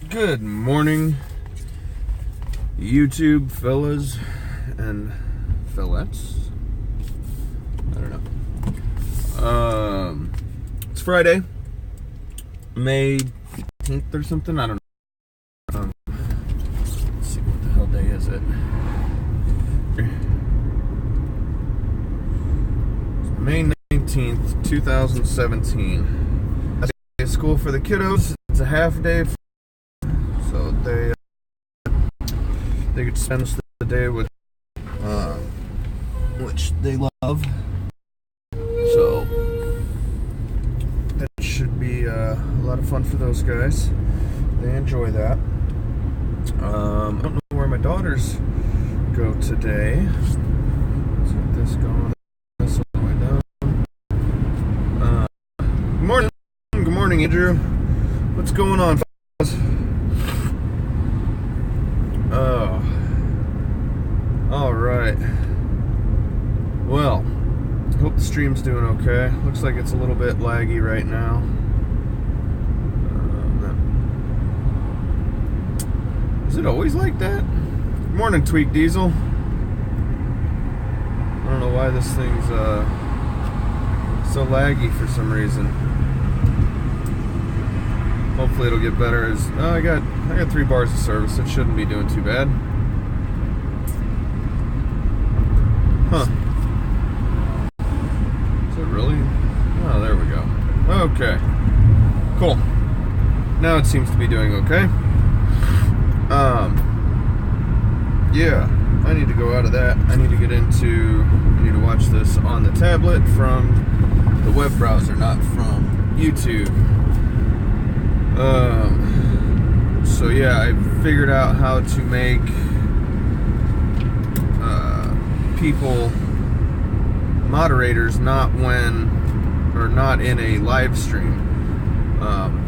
Good morning, YouTube fellas and fellettes. I don't know. It's Friday, May 18th or something. I don't know. Let's see, what the hell day is it? It's May 19th, 2017. Day of school for the kiddos. It's a half day. So they could spend the day with which they love. So that should be a lot of fun for those guys. They enjoy that. I don't know where my daughters go today. Let's get this going. This all the way down. Good morning. Good morning, Andrew. What's going on, fellas? Oh, all right. Well, I hope the stream's doing okay. Looks like it's a little bit laggy right now. Is it always like that? Good morning, Tweak Diesel. I don't know why this thing's so laggy for some reason. Hopefully it'll get better. I got 3 bars of service. It shouldn't be doing too bad. Huh. Is it really? Oh, there we go. Okay. Cool. Now it seems to be doing okay. Yeah. I need to go out of that. I need to watch this on the tablet from the web browser, not from YouTube. So yeah, I figured out how to make people moderators not in a live stream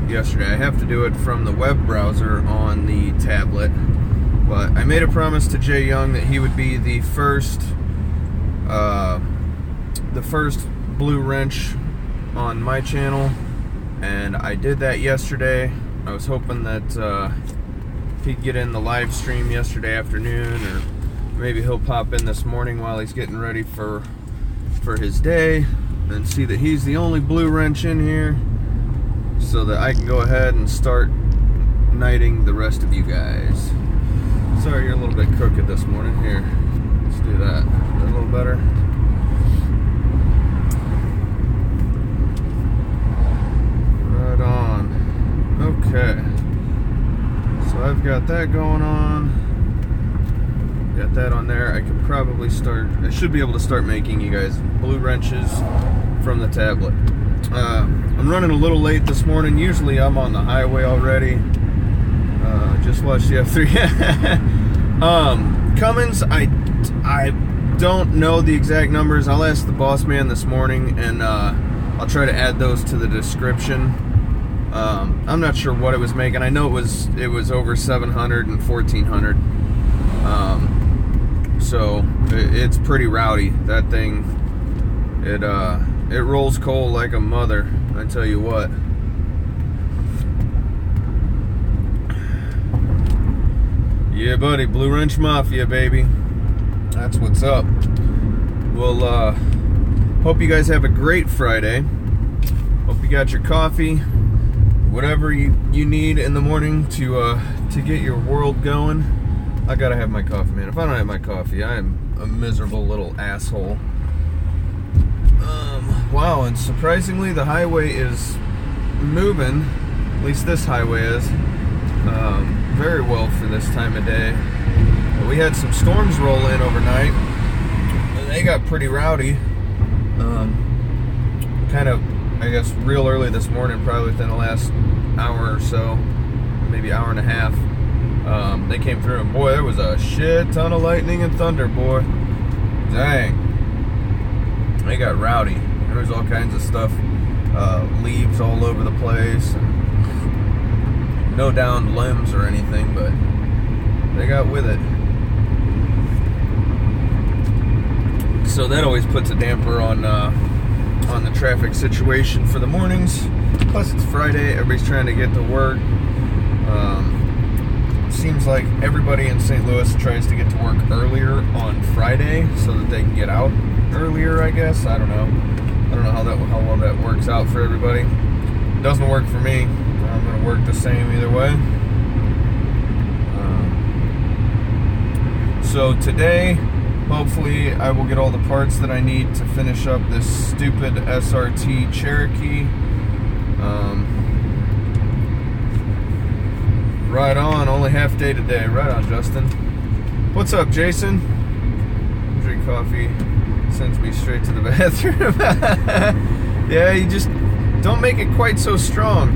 yesterday. I have to do it from the web browser on the tablet, but I made a promise to Jay Young that he would be the first blue wrench on my channel. And I did that yesterday. I was hoping that he'd get in the live stream yesterday afternoon, or maybe he'll pop in this morning while he's getting ready for his day, and see that he's the only blue wrench in here, so that I can go ahead and start knighting the rest of you guys. Sorry, you're a little bit crooked this morning. Here, let's do that. Is that a little better? On. Okay, so I've got that going on. Got that on there. I should be able to start making you guys blue wrenches from the tablet. I'm running a little late this morning. Usually I'm on the highway already. Just watched the F3. Cummins, I don't know the exact numbers. I'll ask the boss man this morning, and I'll try to add those to the description. I'm not sure what it was making. I know it was over 700 and 1400. So it's pretty rowdy. That thing, it rolls coal like a mother, I tell you what. Yeah, buddy, Blue Wrench Mafia, baby. That's what's up. Well, hope you guys have a great Friday. Hope you got your coffee, whatever you need in the morning to get your world going. I gotta have my coffee, man. If I don't have my coffee, I am a miserable little asshole. Wow, and surprisingly, the highway is moving. At least this highway is. Very well for this time of day. But we had some storms roll in overnight, and they got pretty rowdy. Kind of, I guess, real early this morning, probably within the last hour or so, maybe hour and a half. They came through, and boy, there was a shit ton of lightning and thunder, boy. Dang. They got rowdy. There was all kinds of stuff, leaves all over the place. No downed limbs or anything, but they got with it. So that always puts a damper on the traffic situation for the mornings. Plus it's Friday, everybody's trying to get to work. seems like everybody in St. Louis tries to get to work earlier on Friday so that they can get out earlier, I guess. I don't know how well that works out for everybody. It doesn't work for me. I'm going to work the same either way. So today, hopefully, I will get all the parts that I need to finish up this stupid SRT Cherokee. Right on, only half day today. Right on, Justin. What's up, Jason? Drink coffee sends me straight to the bathroom. Yeah, you just don't make it quite so strong.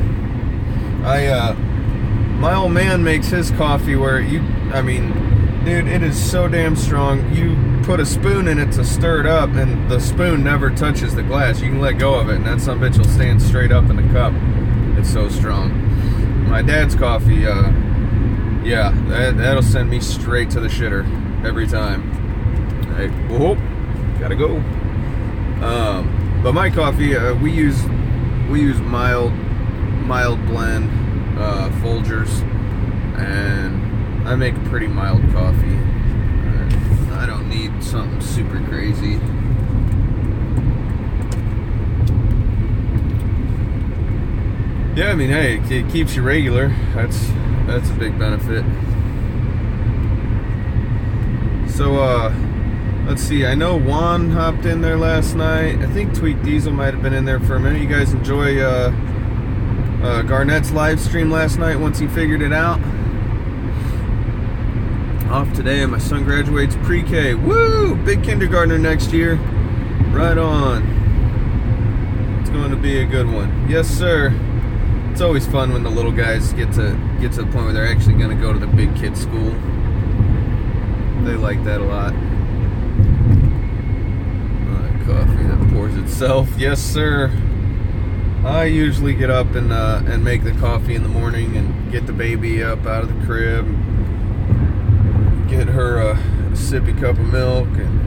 My old man makes his coffee where dude, it is so damn strong. You put a spoon in it to stir it up, and the spoon never touches the glass. You can let go of it, and that son of a bitch will stand straight up in the cup. It's so strong. My dad's coffee, yeah, that'll send me straight to the shitter every time. Whoop, gotta go. But my coffee, we use mild blend Folgers, and I make a pretty mild coffee. I don't need something super crazy. Yeah, I mean, hey, it keeps you regular. That's a big benefit. So, let's see. I know Juan hopped in there last night. I think Tweet Diesel might have been in there for a minute. You guys enjoy Garnett's live stream last night once he figured it out? Off today, and my son graduates pre-K. Woo! Big kindergartner next year. Right on. It's going to be a good one. Yes, sir. It's always fun when the little guys get to the point where they're actually going to go to the big kid school. They like that a lot. Coffee that pours itself. Yes, sir. I usually get up and make the coffee in the morning and get the baby up out of the crib, get her a sippy cup of milk, and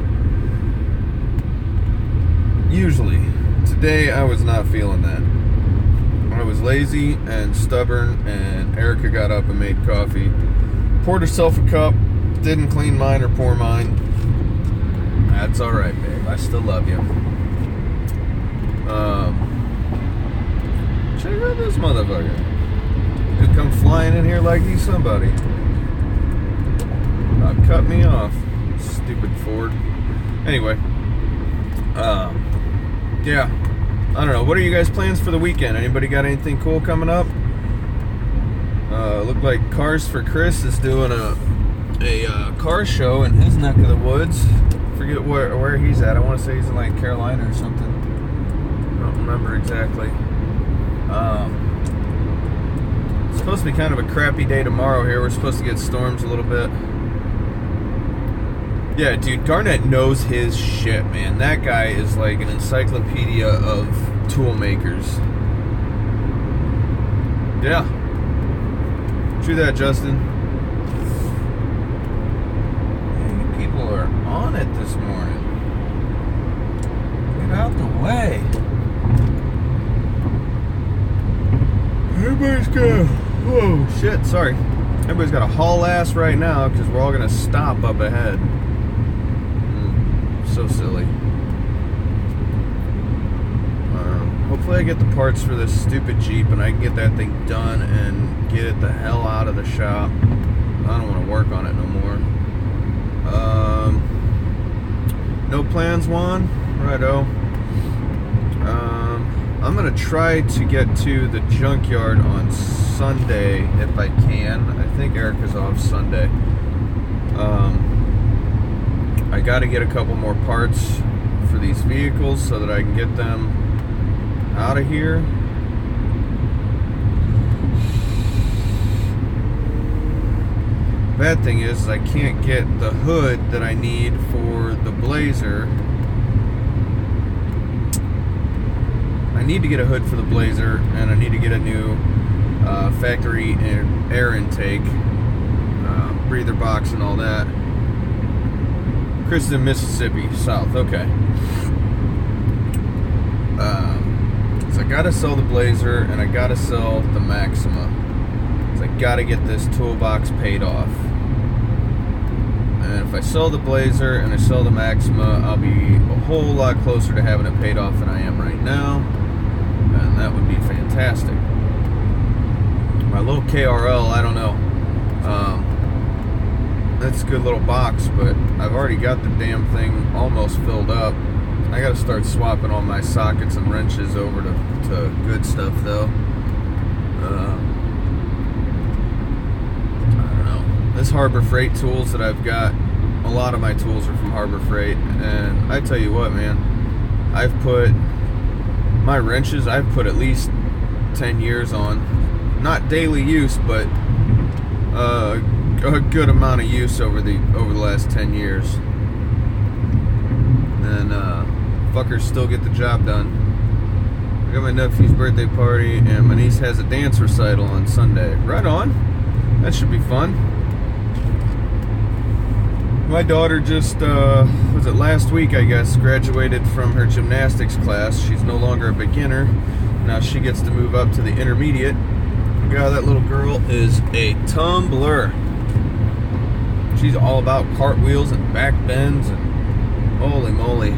usually today I was not feeling that. I was lazy and stubborn, and Erica got up and made coffee, poured herself a cup, didn't clean mine or pour mine. That's alright, babe. I still love you. Check out this motherfucker. Just come flying in here like he's somebody. Cut me off. Stupid Ford. Anyway. Yeah. I don't know. What are you guys' plans for the weekend? Anybody got anything cool coming up? Look like Cars for Chris is doing a car show in his neck of the woods. Forget where he's at. I want to say he's in like Carolina or something. I don't remember exactly. It's supposed to be kind of a crappy day tomorrow here. We're supposed to get storms a little bit. Yeah, dude, Garnett knows his shit, man. That guy is like an encyclopedia of tool makers. Yeah. True that, Justin. Man, you people are on it this morning. Get out the way. Everybody's got... Whoa, shit, sorry. Everybody's got to haul ass right now because we're all going to stop up ahead. So silly. Hopefully I get the parts for this stupid Jeep and I can get that thing done and get it the hell out of the shop. I don't want to work on it no more. No plans, Juan? Righto. I'm going to try to get to the junkyard on Sunday if I can. I think Erica's off Sunday. I got to get a couple more parts for these vehicles so that I can get them out of here. Bad thing is I can't get the hood that I need for the Blazer. I need to get a hood for the Blazer, and I need to get a new factory air intake, breather box and all that. Chris is in Mississippi, south, okay. So I gotta sell the Blazer and I gotta sell the Maxima. I gotta get this toolbox paid off. And if I sell the Blazer and I sell the Maxima, I'll be a whole lot closer to having it paid off than I am right now. And that would be fantastic. My little KRL, I don't know. That's a good little box, but I've already got the damn thing almost filled up. I gotta start swapping all my sockets and wrenches over to good stuff though. I don't know. This Harbor Freight tools that I've got, a lot of my tools are from Harbor Freight, and I tell you what, man, I've put my wrenches, I've put at least 10 years on. Not daily use, but a good amount of use over the last 10 years. And fuckers still get the job done. I got my nephew's birthday party, and my niece has a dance recital on Sunday. Right on. That should be fun. My daughter just, was it last week, I guess, graduated from her gymnastics class. She's no longer a beginner. Now she gets to move up to the intermediate. God, that little girl is a tumbler. She's all about cartwheels and back bends, and holy moly.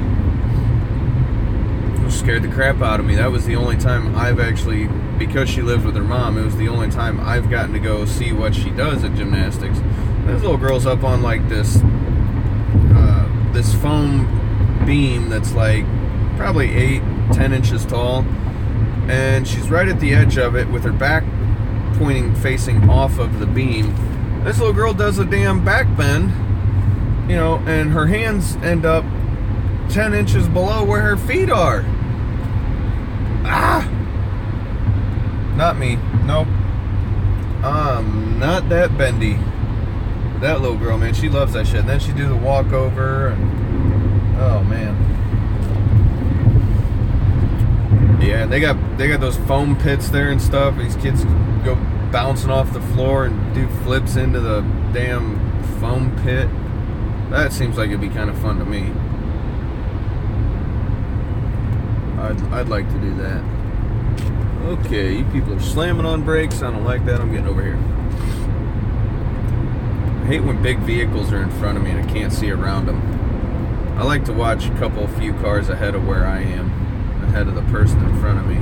It scared the crap out of me. That was the only time I've actually, because she lives with her mom, it was the only time I've gotten to go see what she does at gymnastics. This little girl's up on like this foam beam that's like probably 8-10 inches tall, and she's right at the edge of it with her back pointing facing off of the beam. This little girl does a damn back bend, you know, and her hands end up 10 inches below where her feet are. Ah! Not me. Nope. Not that bendy. That little girl, man, she loves that shit. And then she do the walkover, and oh man. Yeah, they got those foam pits there and stuff. These kids go bouncing off the floor and do flips into the damn foam pit. That seems like it'd be kind of fun to me. I'd like to do that. Okay, you people are slamming on brakes. I don't like that. I'm getting over here. I hate when big vehicles are in front of me and I can't see around them. I like to watch a few cars ahead of where I am, ahead of the person in front of me.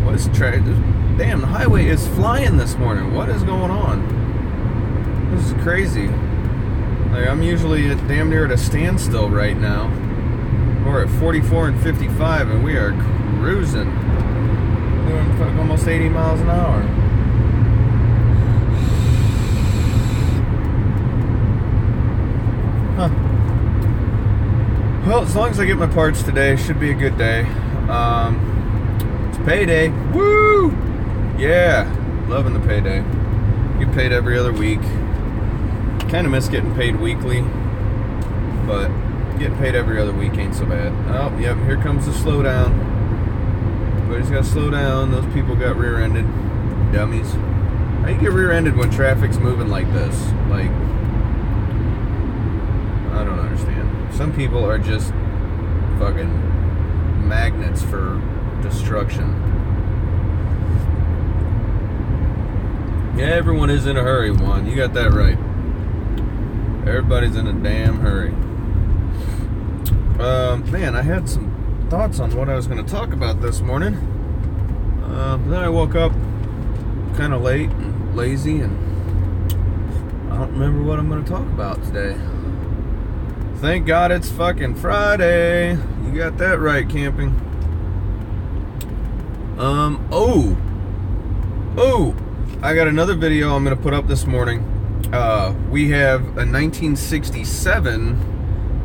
What is damn, the highway is flying this morning. What is going on? This is crazy. Like, I'm usually damn near at a standstill right now. We're at 44 and 55, and we are cruising. Doing almost 80 miles an hour. Huh. Well, as long as I get my parts today, should be a good day. It's payday. Woo! Yeah, loving the payday. Get paid every other week. Kind of miss getting paid weekly, but getting paid every other week ain't so bad. Oh, yep, here comes the slowdown. Everybody's got to slow down. Those people got rear-ended. Dummies. How do you get rear-ended when traffic's moving like this? Like, I don't understand. Some people are just fucking magnets for destruction. Yeah, everyone is in a hurry, Juan. You got that right. Everybody's in a damn hurry. Man, I had some thoughts on what I was going to talk about this morning. Then I woke up kind of late and lazy, and I don't remember what I'm going to talk about today. Thank God it's fucking Friday. You got that right, camping. I got another video I'm going to put up this morning. We have a 1967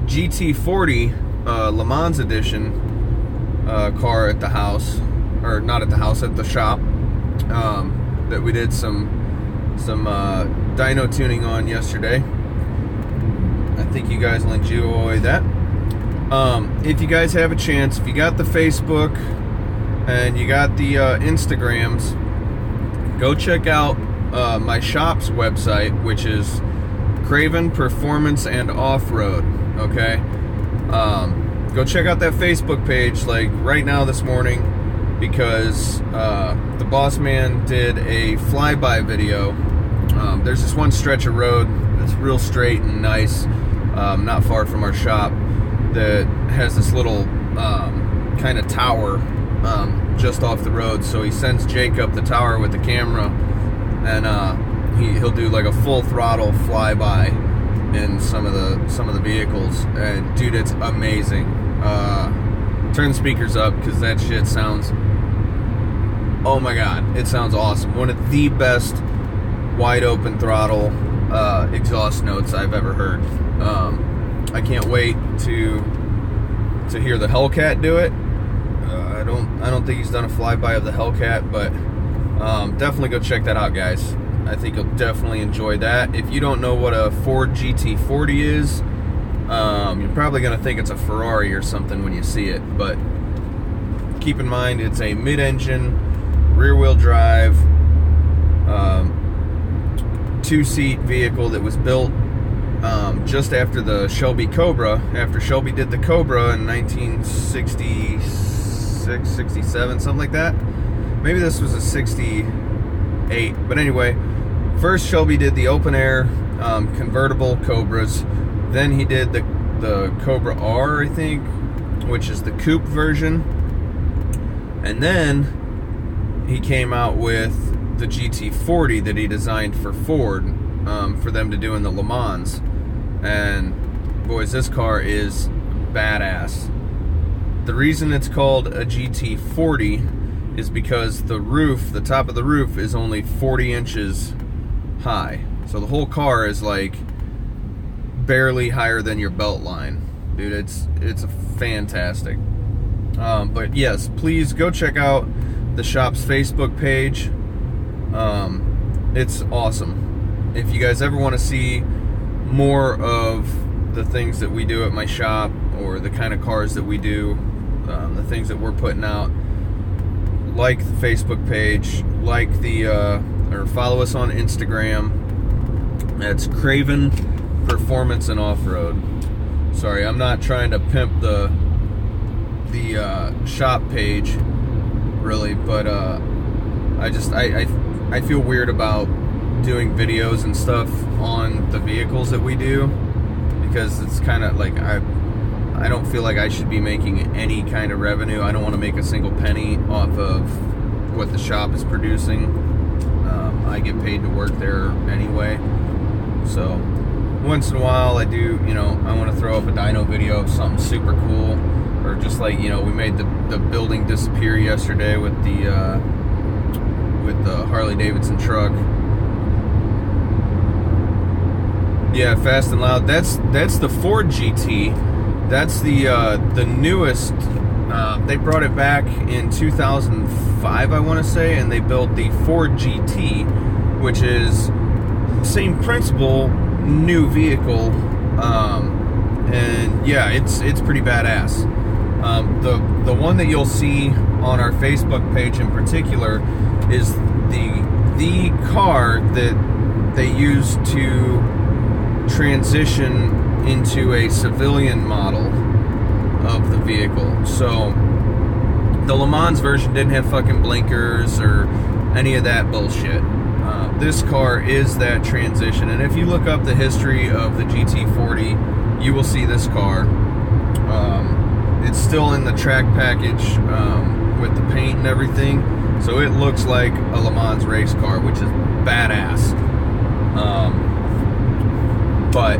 GT40 Le Mans edition car at the house, or not at the house, at the shop, that we did some dyno tuning on yesterday. I think you guys will enjoy that. If you guys have a chance, if you got the Facebook and you got the Instagrams, go check out my shop's website, which is Craven Performance and Off-Road. Okay, go check out that Facebook page. Like right now this morning, because the boss man did a flyby video. There's this one stretch of road that's real straight and nice, not far from our shop, that has this little kind of tower just off the road. So he sends Jake up the tower with the camera, and he'll do like a full throttle flyby in some of the vehicles. And dude, it's amazing. Turn the speakers up because that shit sounds, oh my god, it sounds awesome. One of the best wide open throttle exhaust notes I've ever heard. I can't wait to hear the Hellcat do it. I don't think he's done a flyby of the Hellcat, but definitely go check that out, guys. I think you'll definitely enjoy that. If you don't know what a Ford GT40 is, you're probably gonna think it's a Ferrari or something when you see it, but keep in mind it's a mid-engine, rear-wheel drive, two-seat vehicle that was built just after the Shelby Cobra. After Shelby did the Cobra in 1966, 67, something like that. Maybe this was a 68, but anyway, first Shelby did the open-air convertible Cobras. Then he did the Cobra R, I think, which is the coupe version. And then he came out with the GT40 that he designed for Ford, for them to do in the Le Mans. And boys, this car is badass. The reason it's called a GT40 is because the roof, the top of the roof, is only 40 inches high. So the whole car is like barely higher than your belt line. Dude, it's fantastic. But yes, please go check out the shop's Facebook page. It's awesome. If you guys ever want to see more of the things that we do at my shop, or the kind of cars that we do, the things that we're putting out, like the Facebook page, like or follow us on Instagram. That's Craven Performance and Off-Road. Sorry, I'm not trying to pimp the shop page really, but I feel weird about doing videos and stuff on the vehicles that we do, because it's kind of like I don't feel like I should be making any kind of revenue. I don't want to make a single penny off of what the shop is producing. I get paid to work there anyway, so once in a while I do, I want to throw up a dyno video of something super cool, or just like, we made the building disappear yesterday with the Harley Davidson truck. Yeah, Fast and Loud. That's the Ford GT. That's the newest. They brought it back in 2005, I want to say, and they built the Ford GT, which is same principle, new vehicle, and yeah, it's pretty badass. The one that you'll see on our Facebook page in particular is the car that they use to transition into a civilian model of the vehicle. So the Le Mans version didn't have fucking blinkers or any of that bullshit. This car is that transition, and if you look up the history of the GT40, you will see this car. It's still in the track package with the paint and everything, so it looks like a Le Mans race car, which is badass. But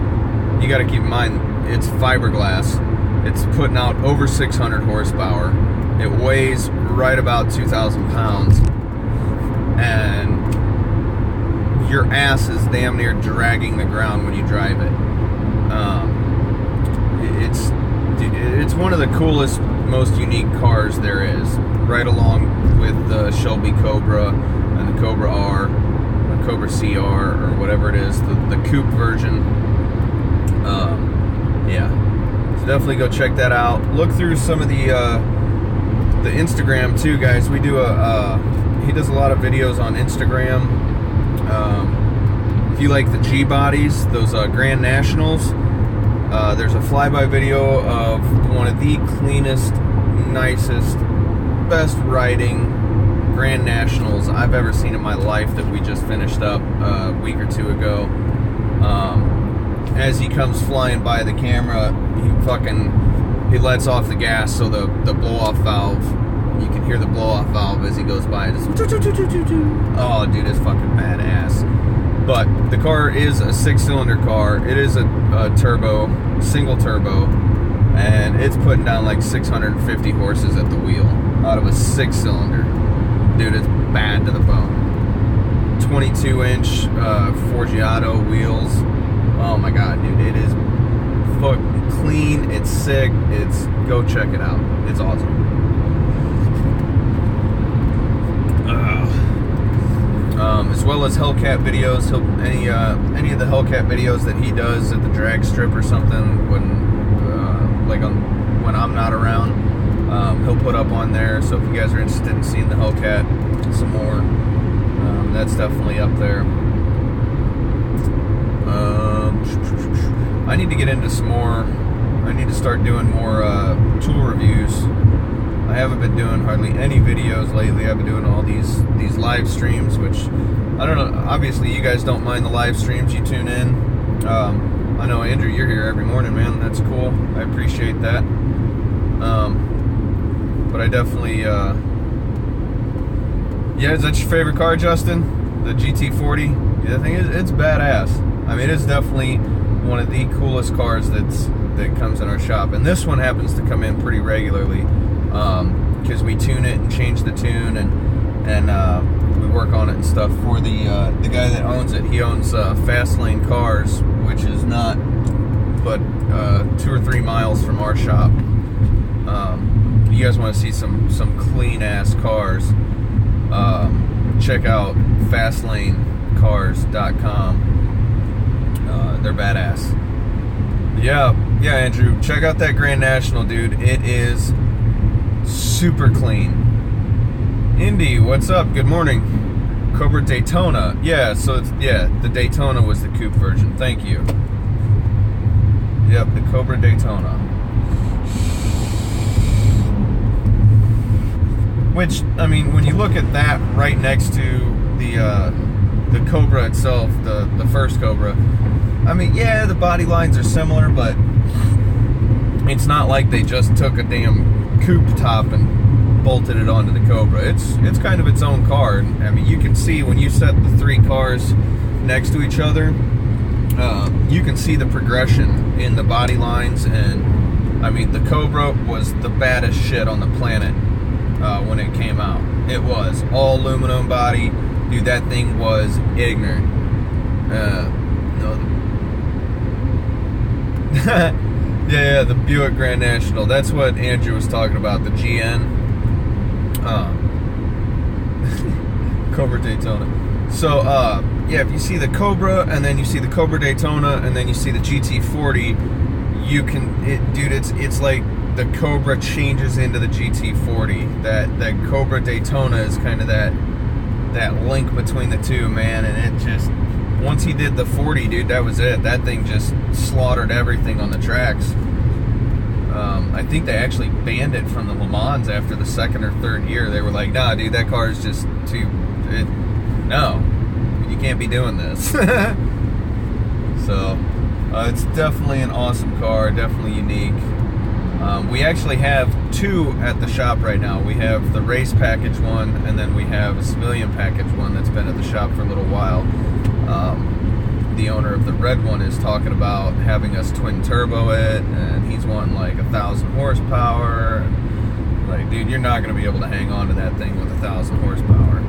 you got to keep in mind, it's fiberglass. It's putting out over 600 horsepower. It weighs right about 2,000 pounds, and your ass is damn near dragging the ground when you drive it. It's one of the coolest, most unique cars there is, right along with the Shelby Cobra and the Cobra R, or Cobra CR, or whatever it is, the coupe version. Yeah, so definitely go check that out. Look through some of the Instagram too, guys. We do he does a lot of videos on Instagram. If you like the G bodies, those Grand Nationals, there's a flyby video of one of the cleanest, nicest best riding Grand Nationals I've ever seen in my life that we just finished up a week or two ago. As he comes flying by the camera, he lets off the gas, so the blow-off valve, you can hear the blow-off valve as he goes by. Just, oh, dude, it's fucking badass. But the car is a 6-cylinder car. It is a turbo, single turbo, and it's putting down like 650 horses at the wheel out of a 6-cylinder. Dude, it's bad to the bone. 22-inch Forgiato wheels. Oh my god, dude, it is fucking clean. It's sick. Go check it out. It's awesome. As well as Hellcat videos. Any of the Hellcat videos that he does at the drag strip or something when I'm not around, he'll put up on there. So if you guys are interested in seeing the Hellcat some more, that's definitely up there. I need to get into some more. I need to start doing more tool reviews. I haven't been doing hardly any videos lately. I've been doing all these live streams, which I don't know. Obviously, you guys don't mind the live streams. You tune in. I know, Andrew, you're here every morning, man. That's cool. I appreciate that. But I definitely, yeah. Is that your favorite car, Justin? The GT40? Yeah, I think it's badass. I mean, it's definitely one of the coolest cars that comes in our shop, and this one happens to come in pretty regularly because we tune it and change the tune and we work on it and stuff for the guy that owns it. He owns Fast Lane Cars, which is not but 2 or 3 miles from our shop. You guys want to see some clean ass cars? Check out fastlanecars.com. They're badass. Yeah, Andrew, check out that Grand National, dude. It is super clean. Indy, what's up? Good morning. Cobra Daytona. Yeah, so the Daytona was the coupe version. Thank you. Yep, the Cobra Daytona. Which, I mean, when you look at that right next to the Cobra itself, the first Cobra, I mean, yeah, the body lines are similar, but it's not like they just took a damn coupe top and bolted it onto the Cobra. It's kind of its own car. I mean, you can see when you set the 3 cars next to each other, you can see the progression in the body lines. And I mean, the Cobra was the baddest shit on the planet when it came out. It was all aluminum body, dude. That thing was ignorant. Yeah, the Buick Grand National. That's what Andrew was talking about, the GN. Cobra Daytona. So, yeah, if you see the Cobra, and then you see the Cobra Daytona, and then you see the GT40, you can, dude, it's like the Cobra changes into the GT40. That Cobra Daytona is kind of that link between the two, man, and it just, once he did the 40, dude, that was it. That thing just slaughtered everything on the tracks. I think they actually banned it from the Le Mans after the 2nd or 3rd year. They were like, nah, dude, that car is just no, you can't be doing this. So, it's definitely an awesome car, definitely unique. We actually have 2 at the shop right now. We have the race package one, and then we have a civilian package one that's been at the shop for a little while. The owner of the red one is talking about having us twin turbo it, and he's wanting like 1,000 horsepower. Like, dude, you're not going to be able to hang on to that thing with 1,000 horsepower.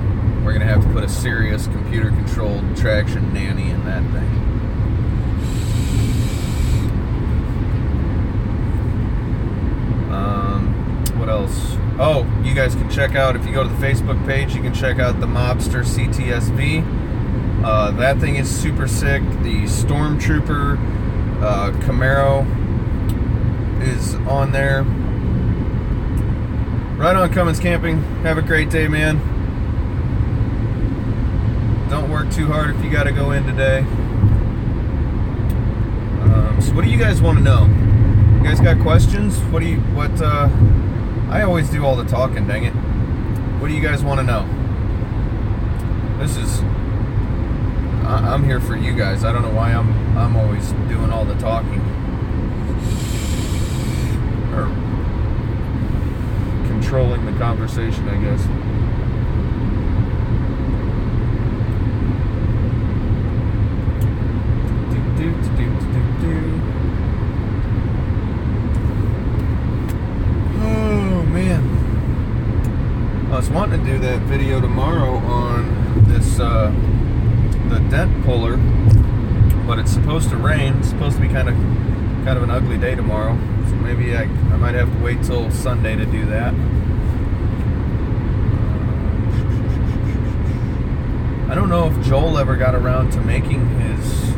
We're going to have to put a serious computer controlled traction nanny in that thing. What else? Oh, you guys can check out, if you go to the Facebook page, you can check out the Mobster CTSV. That thing is super sick. The Stormtrooper Camaro is on there. Right on, Cummins Camping. Have a great day, man. Don't work too hard if you got to go in today. So what do you guys want to know? You guys got questions? What I always do all the talking, dang it. What do you guys want to know? I'm here for you guys. I don't know why I'm always doing all the talking. Or controlling the conversation, I guess. Oh man, I was wanting to do that video tomorrow on this the dent puller, but it's supposed to rain. It's supposed to be kind of an ugly day tomorrow, so maybe I might have to wait till Sunday to do that. I don't know if Joel ever got around to making his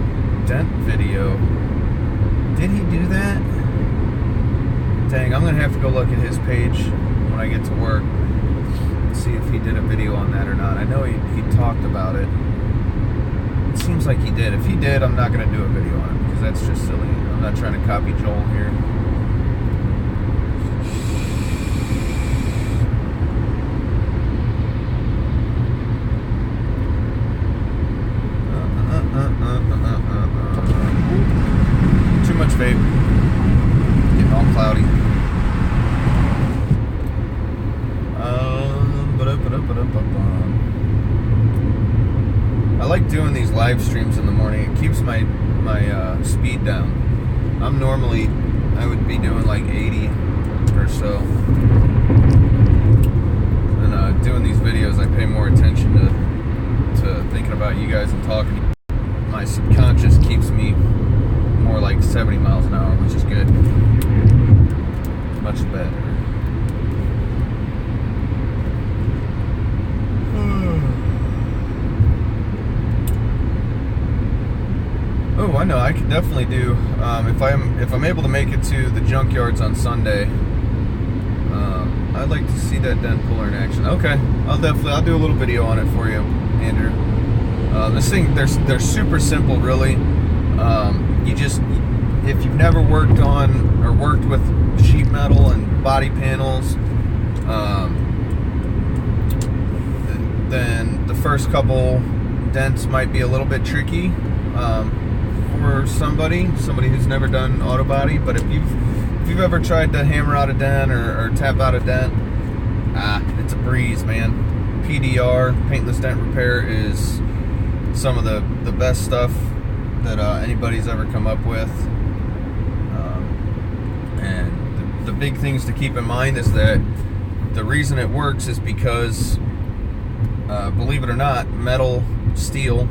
dent video. Did he do that? Dang, I'm gonna have to go look at his page when I get to work, see if he did a video on that or not. I know he talked about it. It seems like he did. If he did, I'm not gonna do a video on it because that's just silly. I'm not trying to copy Joel here. Too much vape. Getting all cloudy. I like doing these live streams in the morning. It keeps my speed down. I'm normally, I would be doing like 80 or so. And doing these videos, I pay more attention to thinking about you guys and talking. My subconscious keeps me more like 70 miles an hour, which is good. Much better. Oh, I know. I could definitely do if I'm able to make it to the junkyards on Sunday. I'd like to see that dent puller in action. Okay, I'll do a little video on it for you, Andrew. This thing, they're super simple, really. You just, if you've never worked on or worked with sheet metal and body panels, then the first couple dents might be a little bit tricky for somebody who's never done auto body. But if you've ever tried to hammer out a dent or tap out a dent, it's a breeze, man. PDR, paintless dent repair, is some of the best stuff that anybody's ever come up with. And the big things to keep in mind is that the reason it works is because, believe it or not, steel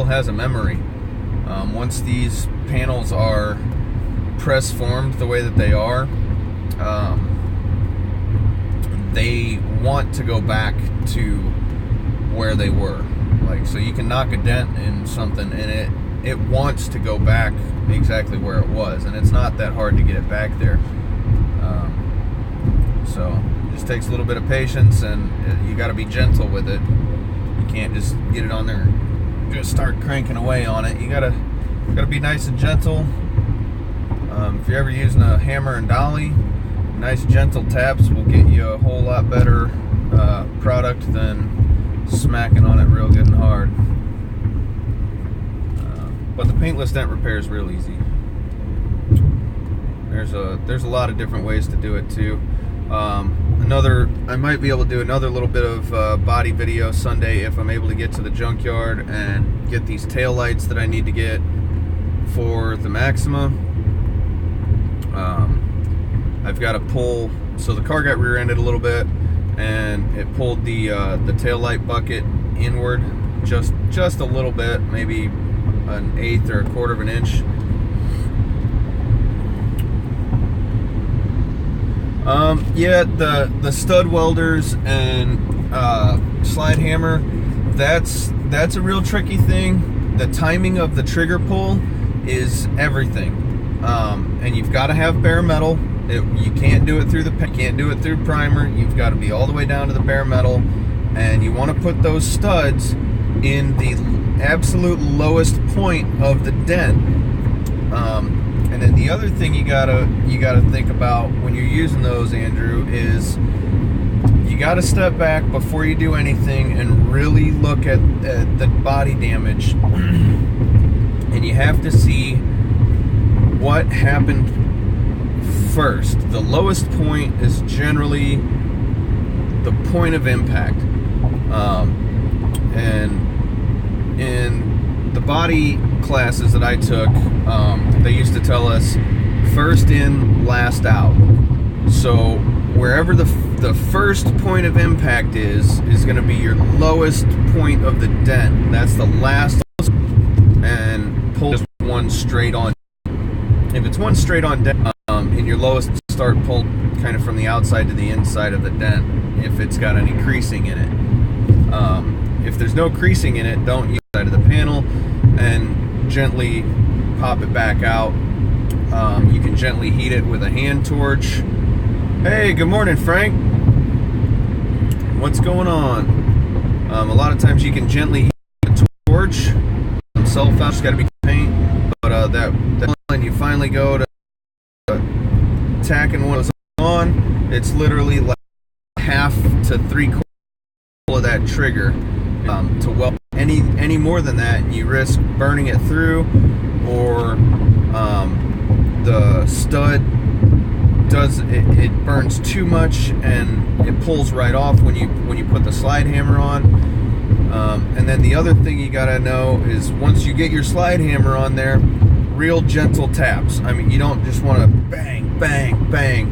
has a memory. Once these panels are press formed the way that they are, they want to go back to where they were. Like, so you can knock a dent in something and it wants to go back exactly where it was, and it's not that hard to get it back there. So it just takes a little bit of patience, and you got to be gentle with it. You can't just get it on there and just start cranking away on it. You gotta be nice and gentle. If you're ever using a hammer and dolly, nice gentle taps will get you a whole lot better product than smacking on it real good and hard. But the paintless dent repair is real easy. There's a lot of different ways to do it too. I might be able to do another little bit of body video Sunday if I'm able to get to the junkyard and get these tail lights that I need to get for the Maxima. I've got to pull, so the car got rear-ended a little bit, and it pulled the tail light bucket inward just a little bit, maybe an 1/8 or 1/4 of an inch. Yeah, the stud welders and slide hammer, that's a real tricky thing. The timing of the trigger pull is everything, and you've got to have bare metal. You can't do it through primer. You've got to be all the way down to the bare metal, and you want to put those studs in the absolute lowest point of the dent. And then the other thing you gotta think about when you're using those, Andrew, is you gotta step back before you do anything and really look at the body damage, and you have to see what happened first. The lowest point is generally the point of impact, and in the body classes that I took, they used to tell us first in, last out. So wherever the first point of impact is going to be your lowest point of the dent. That's the last, and pull just one straight on. If it's one straight on dent, in your lowest, start pull kind of from the outside to the inside of the dent if it's got any creasing in it. If there's no creasing in it, don't use the side of the panel and gently pop it back out. You can gently heat it with a hand torch. Hey, good morning, Frank. What's going on? A lot of times you can gently heat a torch. Self-out, just got to be paint. But that when you finally go to tacking one of those on, it's literally like half to 3/4 of that trigger to weld. Any more than that, you risk burning it through, or the stud it burns too much and it pulls right off when you put the slide hammer on. And then the other thing you gotta know is once you get your slide hammer on there, real gentle taps. I mean, you don't just want to bang, bang, bang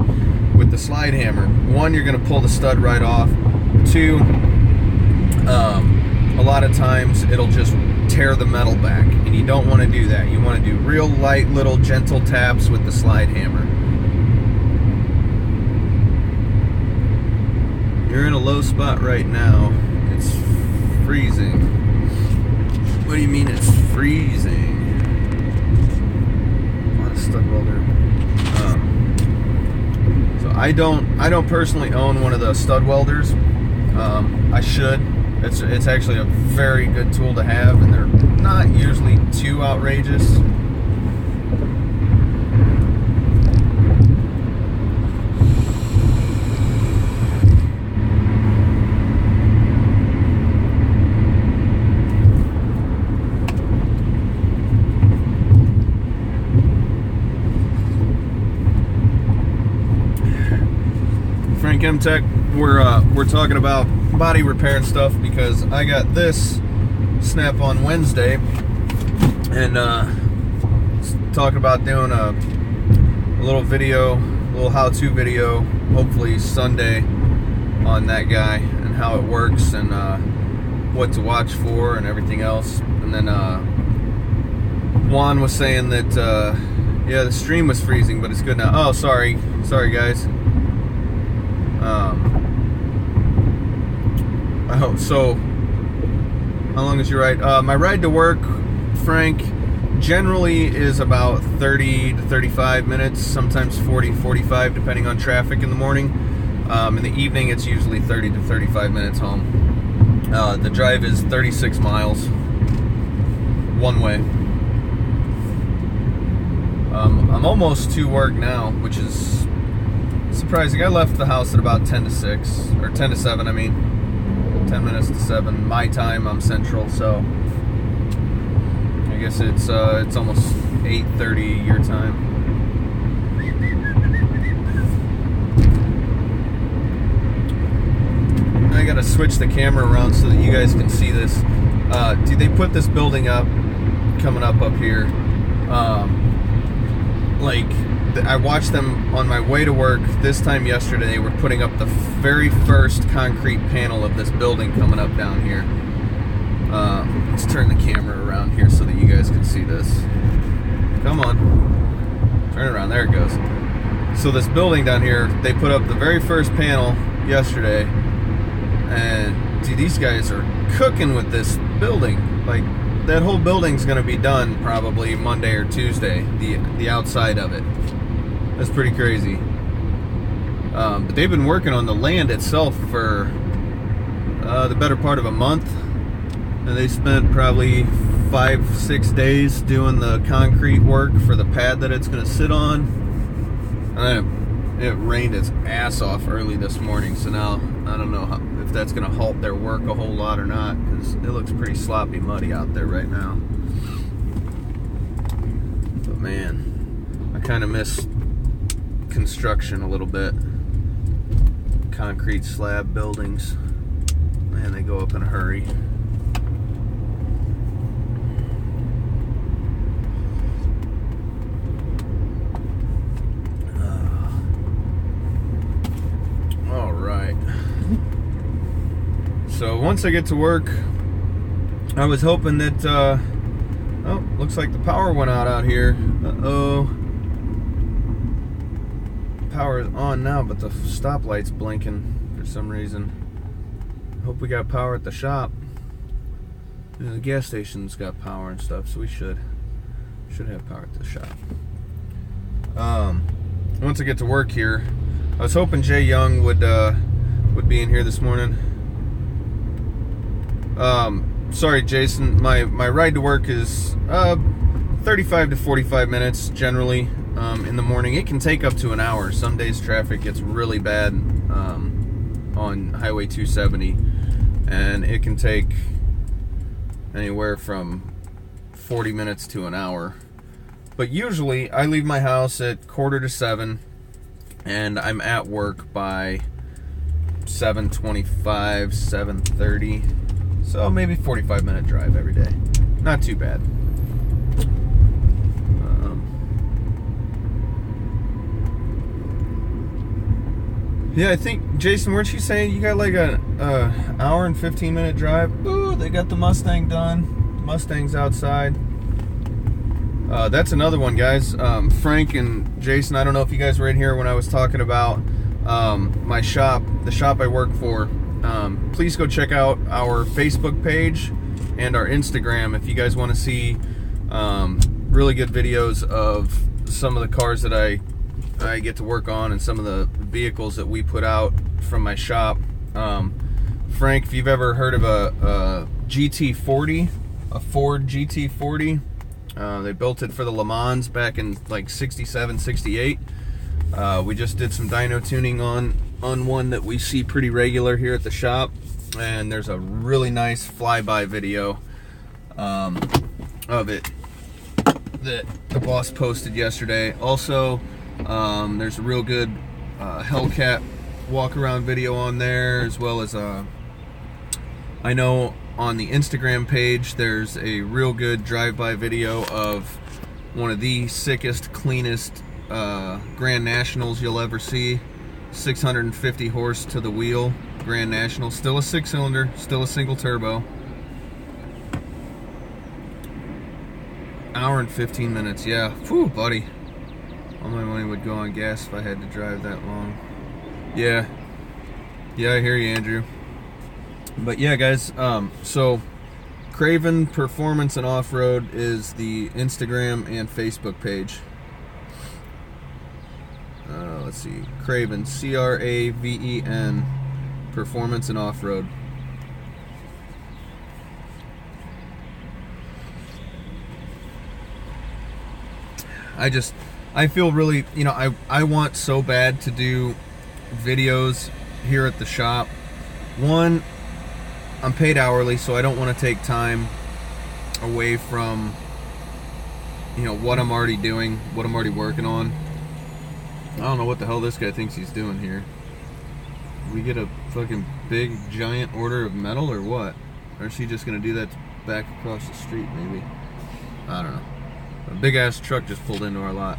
with the slide hammer. One, you're gonna pull the stud right off. Two, a lot of times it'll just tear the metal back, and you don't want to do that. You want to do real light little gentle taps with the slide hammer. You're in a low spot right now. It's freezing. What do you mean it's freezing? What a stud welder. So I don't personally own one of the stud welders. I should. It's actually a very good tool to have, and they're not usually too outrageous. Frank M Tech, we're talking about body repair and stuff because I got this snap on Wednesday, and talking about doing a little video, a little how-to video, hopefully Sunday, on that guy and how it works and what to watch for and everything else. And then Juan was saying that yeah, the stream was freezing, but it's good now. Oh, sorry guys. I hope so. How long is your ride? My ride to work, Frank, generally is about 30 to 35 minutes, sometimes 40, 45, depending on traffic in the morning. In the evening, it's usually 30 to 35 minutes home. The drive is 36 miles, one way. I'm almost to work now, which is surprising. I left the house at about 10 to 6, or 10 to 7, I mean. 10 minutes to 7 my time. I'm central, so I guess it's almost 8:30 your time. I gotta switch the camera around so that you guys can see this. Dude, they put this building up, coming up here. I watched them on my way to work this time yesterday. They were putting up the very first concrete panel of this building coming up down here. Let's turn the camera around here so that you guys can see this. Come on. Turn it around. There it goes. So this building down here, they put up the very first panel yesterday. And, dude, these guys are cooking with this building. Like, that whole building's going to be done probably Monday or Tuesday, the outside of it. That's pretty crazy. But they've been working on the land itself for the better part of a month, and they spent probably 5-6 days doing the concrete work for the pad that it's going to sit on. And it rained its ass off early this morning, so now I don't know if that's going to halt their work a whole lot or not, because it looks pretty sloppy muddy out there right now. But man, I kind of miss construction a little bit. Concrete slab buildings, man, they go up in a hurry. All right. So once I get to work, I was hoping that oh, looks like the power went out here. Uh-oh. Power is on now, but the stoplight's blinking for some reason. Hope we got power at the shop. You know, the gas station's got power and stuff, so we should have power at the shop. Once I get to work here, I was hoping Jay Young would be in here this morning. Sorry, Jason. My ride to work is 35 to 45 minutes generally. In the morning. It can take up to an hour. Some days traffic gets really bad on Highway 270, and it can take anywhere from 40 minutes to an hour. But usually I leave my house at 6:45 and I'm at work by 7:25, 7:30. So maybe 45-minute drive every day. Not too bad. Yeah, I think, Jason, weren't you saying you got like a hour and 15-minute drive? Ooh, they got the Mustang done. The Mustang's outside. That's another one, guys. Frank and Jason, I don't know if you guys were in here when I was talking about my shop, the shop I work for. Please go check out our Facebook page and our Instagram if you guys want to see really good videos of some of the cars that I get to work on and some of the vehicles that we put out from my shop. Frank, if you've ever heard of a GT40, a Ford GT40, they built it for the Le Mans back in like 67, 68. We just did some dyno tuning on one that we see pretty regular here at the shop, and there's a really nice flyby video of it that the boss posted yesterday. Also, there's a real good Hellcat walk around video on there, as well as I know on the Instagram page there's a real good drive-by video of one of the sickest, cleanest Grand Nationals you'll ever see. 650 horse to the wheel Grand National, still a 6-cylinder, still a single turbo. Hour and 15 minutes, yeah. Whew, buddy. All my money would go on gas if I had to drive that long. Yeah, I hear you, Andrew. But yeah, guys, so Craven Performance and Off-Road is the Instagram and Facebook page. Let's see, Craven, C-R-A-V-E-N, Performance and Off-Road. I feel really, you know, I want so bad to do videos here at the shop. One, I'm paid hourly, so I don't want to take time away from, you know, what I'm already doing, what I'm already working on. I don't know what the hell this guy thinks he's doing here. We get a fucking big giant order of metal or what? Or is he just gonna do that back across the street maybe? I don't know. A big ass truck just pulled into our lot.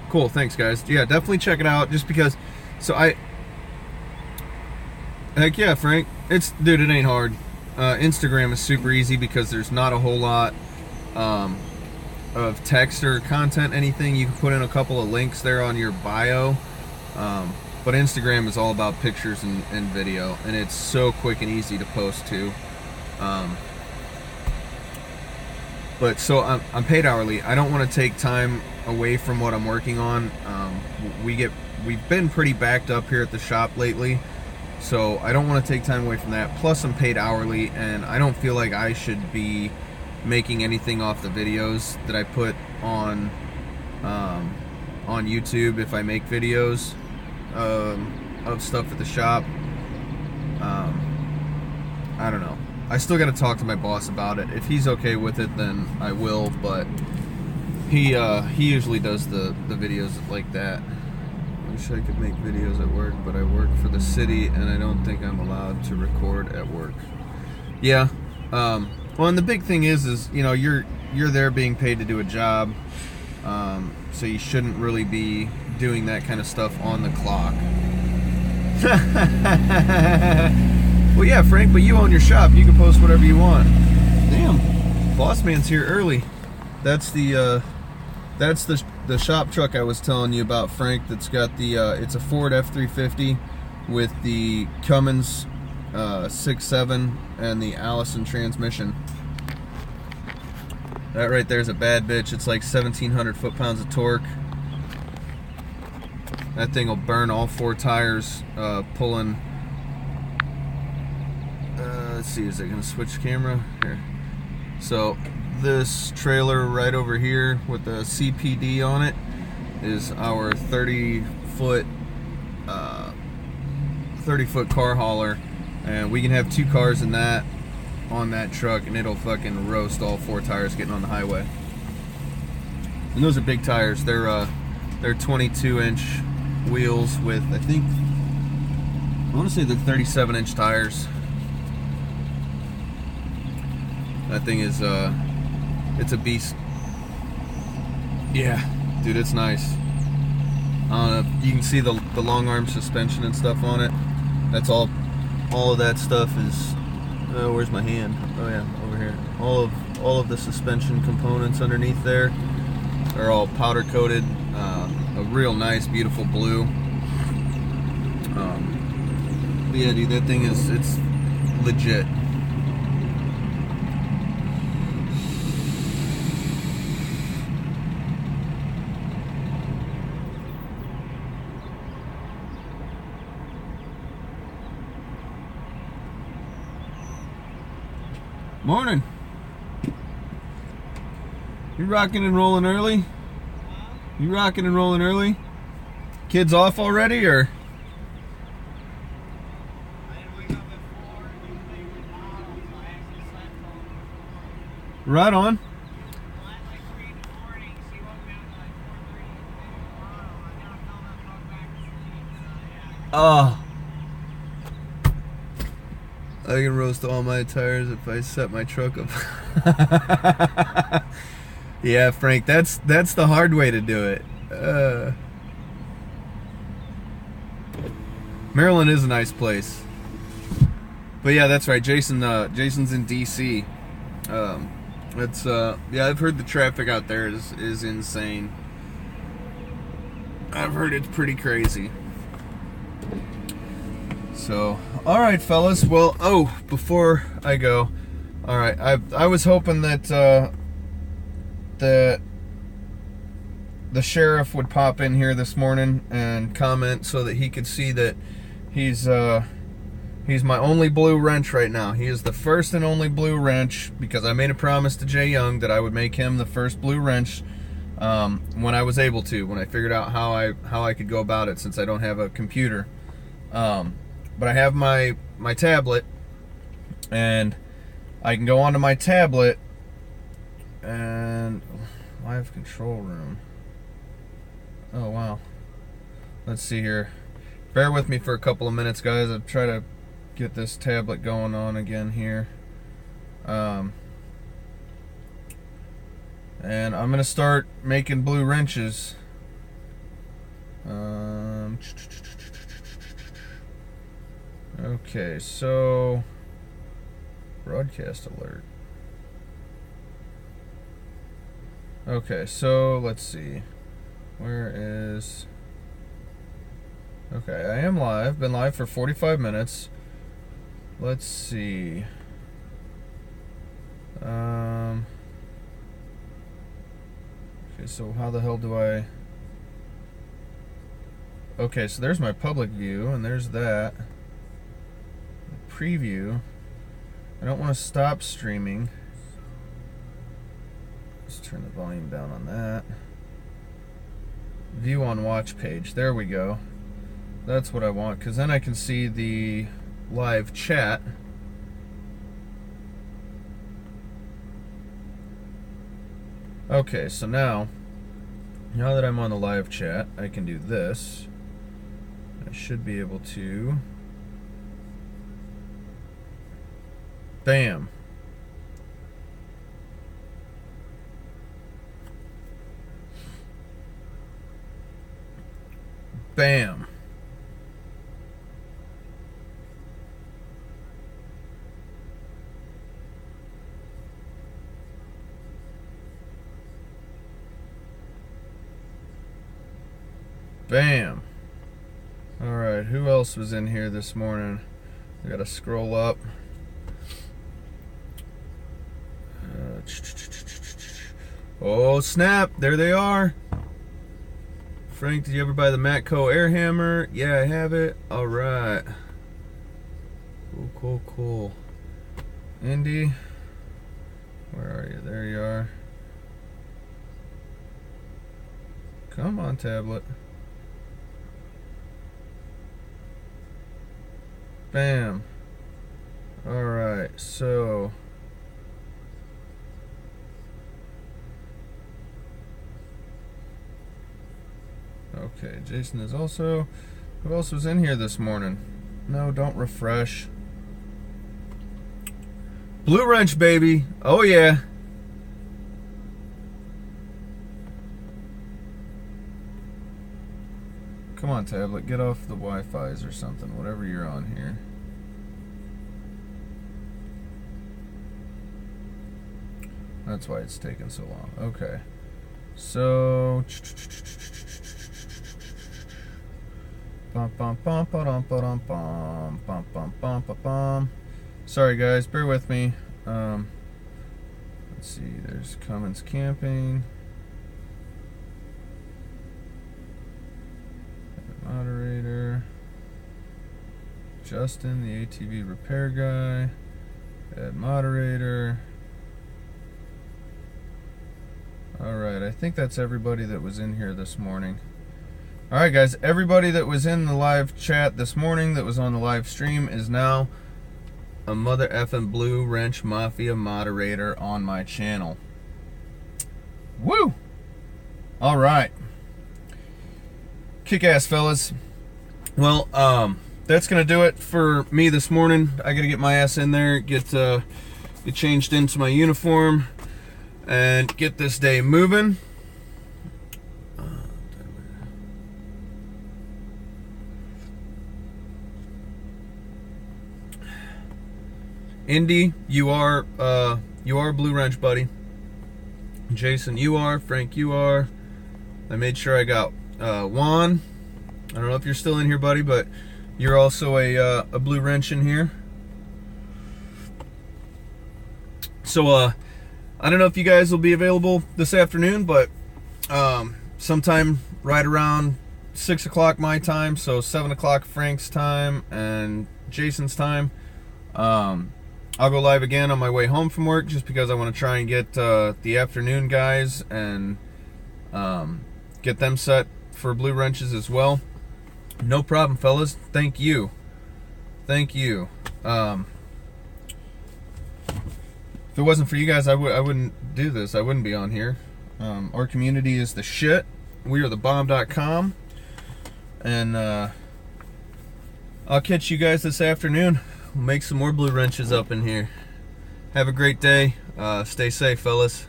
Cool, thanks guys. Yeah, definitely check it out, just because. So heck yeah, Frank. Dude, it ain't hard. Instagram is super easy because there's not a whole lot of text or content, anything. You can put in a couple of links there on your bio. But Instagram is all about pictures and video, and it's so quick and easy to post to. But so I'm paid hourly. I don't want to take time away from what I'm working on. We've been pretty backed up here at the shop lately, so I don't want to take time away from that. Plus I'm paid hourly, and I don't feel like I should be making anything off the videos that I put on YouTube if I make videos of stuff at the shop. I don't know. I still got to talk to my boss about it. If he's okay with it, then I will, but he usually does the videos like that. I wish I could make videos at work, but I work for the city and I don't think I'm allowed to record at work. Yeah. Well, and the big thing is you know, you're there being paid to do a job, so you shouldn't really be doing that kind of stuff on the clock. Well, yeah, Frank, but you own your shop. You can post whatever you want. Damn, boss man's here early. That's the shop truck I was telling you about, Frank. That's got the it's a Ford F-350 with the Cummins 6.7 and the Allison transmission. That right there is a bad bitch. It's like 1,700 foot-pounds of torque. That thing will burn all 4 tires pulling. Let's see, is it gonna switch camera? Here. So this trailer right over here with the CPD on it is our 30-foot car hauler, and we can have 2 cars in that on that truck, and it'll fucking roast all 4 tires getting on the highway. And those are big tires. They're 22-inch wheels with, I think, I want to say they're 37-inch tires. That thing is it's a beast. Yeah, dude, it's nice. You can see the long arm suspension and stuff on it. That's all of that stuff is, oh, where's my hand? Oh yeah, over here. All of the suspension components underneath there are all powder coated, a real nice, beautiful blue. But yeah, dude, that thing it's legit. Morning. You rocking and rolling early? You rocking and rolling early? Kids off already, or? I didn't wake up at 4. Usually with Mom, so I actually slept till 4:30. Right on. Well, at like 3 in the morning, she woke me up at like 4:30 with Mom. I never felt up and back to sleep, so yeah. Oh. I can roast all my tires if I set my truck up. Yeah, Frank, that's the hard way to do it. Maryland is a nice place. But yeah, that's right. Jason's in DC. Yeah, I've heard the traffic out there is insane. I've heard it's pretty crazy. So, all right, fellas. Well, oh, before I go, all right, I was hoping that the sheriff would pop in here this morning and comment so that he could see that he's my only blue wrench right now. He is the first and only blue wrench, because I made a promise to Jay Young that I would make him the first blue wrench when I was able to, when I figured out how I could go about it, since I don't have a computer. But I have my tablet, and I can go onto my tablet and live control room. Oh wow. Let's see here. Bear with me for a couple of minutes, guys. I'll try to get this tablet going on again here. And I'm gonna start making blue wrenches. Okay, so broadcast alert. Okay, so let's see. Where is... Okay, I am live. Been live for 45 minutes. Let's see. Okay, so how the hell do I... Okay, so there's my public view, and there's that. Preview. I don't want to stop streaming. turn the volume down on that. View on watch page. There we go. That's what I want, because then I can see the live chat. Okay, so now that I'm on the live chat, I can do this. I should be able to... Bam. Bam. Bam. Alright, who else was in here this morning? I gotta scroll up. Oh snap, there they are. Frank, did you ever buy the Matco air hammer? Yeah, I have it. Alright. Cool. Indy, where are you? There you are. Come on, tablet. Bam. Alright, so... Okay, Jason is also... Who else was in here this morning? No, don't refresh. Blue Wrench, baby. Oh, yeah. Come on, tablet. Get off the Wi-Fi's or something, whatever you're on here. That's why it's taking so long. Okay. So... Sorry guys, bear with me. Let's see, there's Cummins Camping. Moderator. Justin, the ATV repair guy. Add moderator. Alright, I think that's everybody that was in here this morning. Alright guys, everybody that was in the live chat this morning that was on the live stream is now a mother effing Blue Wrench Mafia moderator on my channel. Woo! Alright. Kick-ass, fellas. Well, that's gonna do it for me this morning. I gotta get my ass in there, get changed into my uniform, and get this day moving. Indy, you are Blue Wrench, buddy. Jason, you are. Frank, you are. I made sure I got Juan. I don't know if you're still in here, buddy, but you're also a Blue Wrench in here. So I don't know if you guys will be available this afternoon, but sometime right around 6 o'clock my time, so 7 o'clock Frank's time and Jason's time. I'll go live again on my way home from work, just because I want to try and get the afternoon guys and get them set for Blue Wrenches as well. No problem, fellas. Thank you. Thank you. If it wasn't for you guys, I wouldn't do this. I wouldn't be on here. Our community is the shit. We are thebomb.com. And I'll catch you guys this afternoon. We'll make some more Blue Wrenches up in here. Have a great day. Stay safe, fellas.